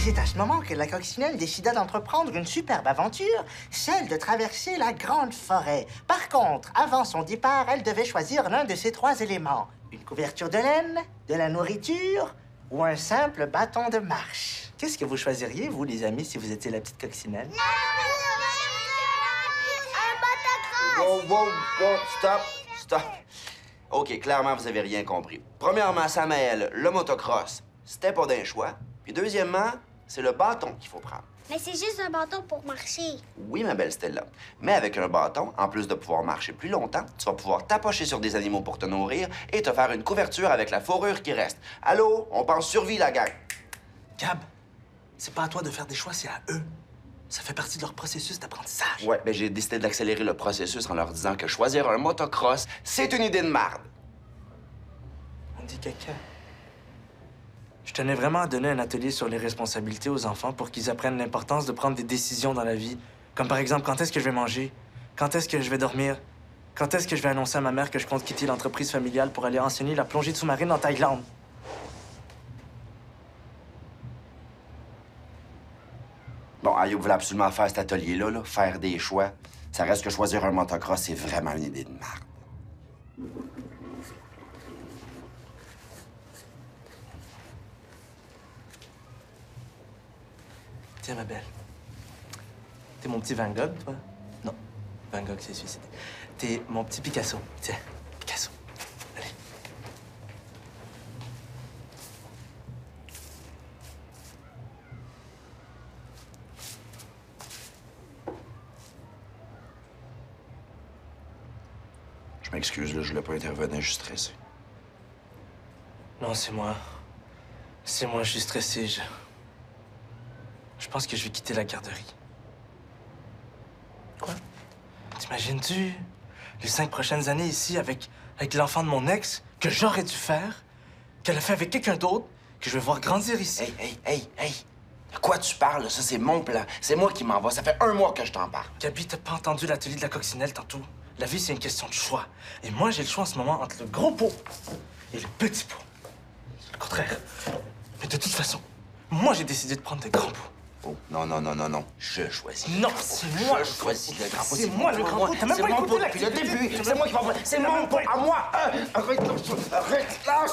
C'est à ce moment que la coccinelle décida d'entreprendre une superbe aventure, celle de traverser la grande forêt. Par contre, avant son départ, elle devait choisir l'un de ces trois éléments. Une couverture de laine, de la nourriture ou un simple bâton de marche. Qu'est-ce que vous choisiriez, vous, les amis, si vous étiez la petite coccinelle? Wow, stop. OK, clairement, vous avez rien compris. Premièrement, Samael, le motocross, c'était pas d'un choix. Puis deuxièmement, c'est le bâton qu'il faut prendre. Mais c'est juste un bâton pour marcher. Oui, ma belle Stella. Mais avec un bâton, en plus de pouvoir marcher plus longtemps, tu vas pouvoir t'approcher sur des animaux pour te nourrir et te faire une couverture avec la fourrure qui reste. Allô? On pense survie, la gang. Gab, c'est pas à toi de faire des choix, c'est à eux. Ça fait partie de leur processus d'apprentissage. Ouais, ben j'ai décidé d'accélérer le processus en leur disant que choisir un motocross, c'est une idée de marde. On dit caca. Je tenais vraiment à donner un atelier sur les responsabilités aux enfants pour qu'ils apprennent l'importance de prendre des décisions dans la vie. Comme par exemple, quand est-ce que je vais manger? Quand est-ce que je vais dormir? Quand est-ce que je vais annoncer à ma mère que je compte quitter l'entreprise familiale pour aller enseigner la plongée de sous-marine en Thaïlande? Bon, Ayoub voulait absolument faire cet atelier-là, là, faire des choix. Ça reste que choisir un motocross, c'est vraiment une idée de marde. Tiens, ma belle. T'es mon petit Van Gogh, toi? Non. Van Gogh s'est suicidé. T'es mon petit Picasso. Tiens, Picasso. Allez. Je m'excuse, là, je voulais pas intervenir, je suis stressé. Non, c'est moi. C'est moi, je suis stressé. Je pense que je vais quitter la garderie. Quoi? T'imagines-tu les 5 prochaines années ici avec l'enfant de mon ex que j'aurais dû faire, qu'elle a fait avec quelqu'un d'autre, que je vais voir grandir ici? Hey! De quoi tu parles, là? Ça, c'est mon plan. C'est moi qui m'en va. Ça fait 1 mois que je t'en parle. Gabi, t'as pas entendu l'atelier de la coccinelle tantôt? La vie, c'est une question de choix. Et moi, j'ai le choix en ce moment entre le gros pot et le petit pot. C'est le contraire. Mais de toute façon, moi, j'ai décidé de prendre des grands pots. Oh, non. Je choisis. Non, c'est moi. Je choisis le grand pot. C'est moi le grand pot. T'as même pas écouté depuis le l'activité. début. C'est moi qui m'en vais. C'est mon pot à moi. Arrête, lâche.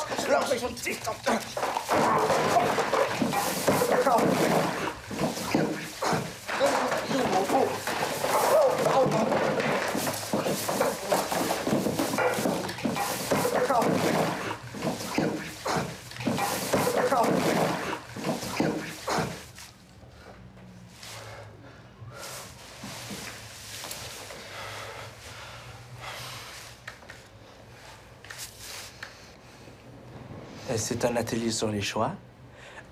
C'est un atelier sur les choix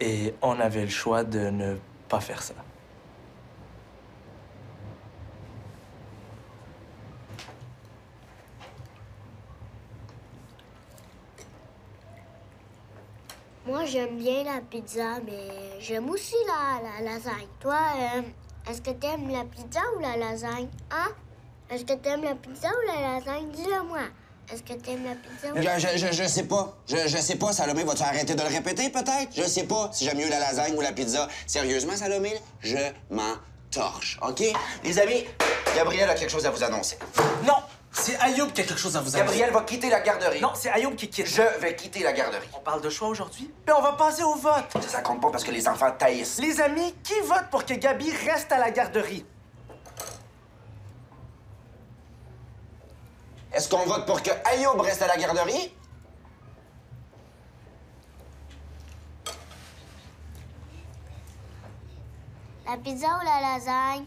et on avait le choix de ne pas faire ça. Moi, j'aime bien la pizza, mais j'aime aussi la lasagne. Toi, est-ce que t'aimes la pizza ou la lasagne? Hein? Est-ce que t'aimes la pizza ou la lasagne? Dis-le-moi. Est-ce que t'aimes la pizza ou... Je sais pas. Je sais pas, Salomé. Vas-tu arrêter de le répéter, peut-être? Je sais pas si j'aime mieux la lasagne ou la pizza. Sérieusement, Salomé, je m'en torche, OK? Les amis, Gabriel a quelque chose à vous annoncer. Non! C'est Ayoub qui a quelque chose à vous annoncer. Gabriel va quitter la garderie. Non, c'est Ayoub qui quitte. Je vais quitter la garderie. On parle de choix aujourd'hui? Puis on va passer au vote. Ça compte pas parce que les enfants taillissent. Les amis, qui vote pour que Gabi reste à la garderie? Est-ce qu'on vote pour que Ayoub reste à la garderie? La pizza ou la lasagne?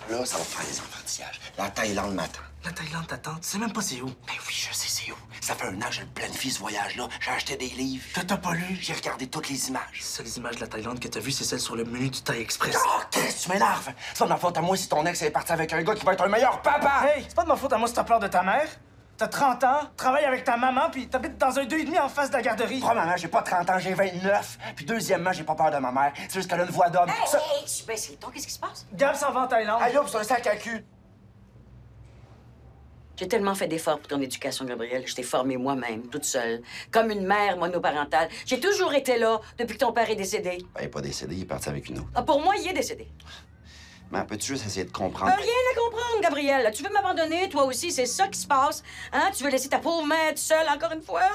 Là, ça va faire des enfantillages. La Thaïlande m'attend. La Thaïlande t'attend. Tu sais même pas c'est où. Ben oui, je sais c'est où. Ça fait 1 an que je le planifie, ce voyage-là. J'ai acheté des livres. T'as pas lu? J'ai regardé toutes les images. Les seules images de la Thaïlande que t'as vues, c'est celles sur le menu du Thai Express. Oh, qu'est-ce que tu m'énerves? C'est pas de ma faute à moi si ton ex est parti avec un gars qui va être un meilleur papa! Hey, c'est pas de ma faute à moi si t'as peur de ta mère. T'as 30 ans, travailles avec ta maman, puis t'habites dans un 2,5 en face de la garderie. Premièrement, j'ai pas 30 ans, j'ai 29. Puis deuxièmement, j'ai pas peur de ma mère. C'est juste qu'elle a une voix d'homme. Hey, Ça... hey, tu baisses les tons, qu'est-ce qui se passe? Gab s'en va en Thaïlande. Aïe, c'est un sac à cul. J'ai tellement fait d'efforts pour ton éducation, Gabriel. Je t'ai formée moi-même, toute seule, comme une mère monoparentale. J'ai toujours été là depuis que ton père est décédé. Ben, il est pas décédé, il est parti avec une autre. Ah, pour moi, il est décédé. Mais peux-tu juste essayer de comprendre? Rien à comprendre, Gabriel. Tu veux m'abandonner, toi aussi, c'est ça qui se passe. Hein? Tu veux laisser ta pauvre mère toute seule encore une fois?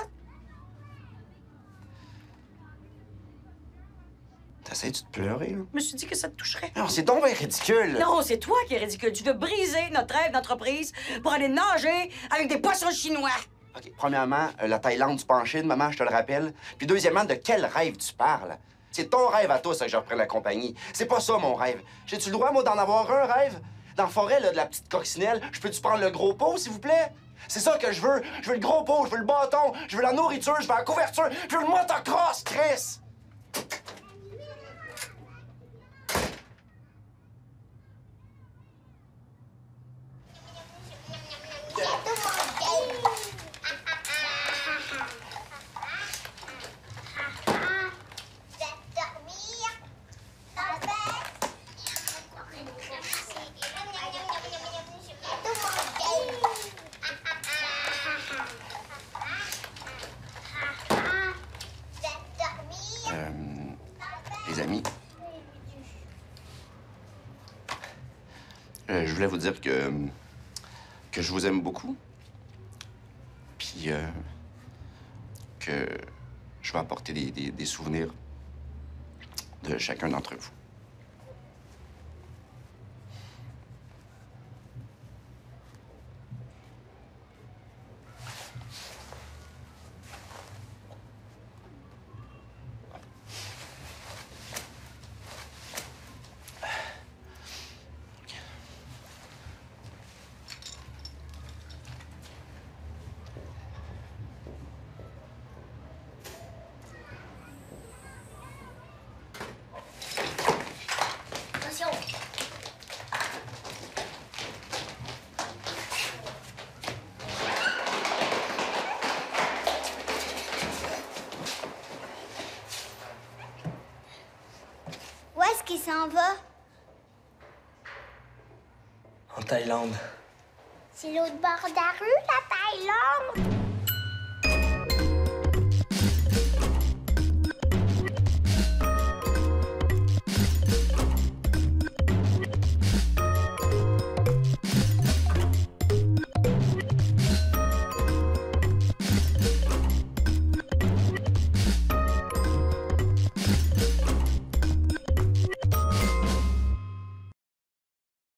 T'essayes-tu de pleurer, là? Je me suis dit que ça te toucherait. Non, c'est donc bien ridicule! Non, c'est toi qui es ridicule. Tu veux briser notre rêve d'entreprise pour aller nager avec des poissons chinois. OK, premièrement, la Thaïlande du penché de maman, je te le rappelle. Puis deuxièmement, de quel rêve tu parles? C'est ton rêve à toi, ça, que je reprenne la compagnie. C'est pas ça, mon rêve. J'ai-tu le droit, moi, d'en avoir un rêve? Dans la forêt, là, de la petite coccinelle, je peux-tu prendre le gros pot, s'il vous plaît? C'est ça que je veux. Je veux le gros pot, je veux le bâton, je veux la nourriture, je veux la couverture, je veux le motocross, Chris! Les amis, je voulais vous dire que je vous aime beaucoup, puis que je vais apporter des souvenirs de chacun d'entre vous. Où est-ce qu'il s'en va? En Thaïlande. C'est l'autre bord de la rue, la Thaïlande.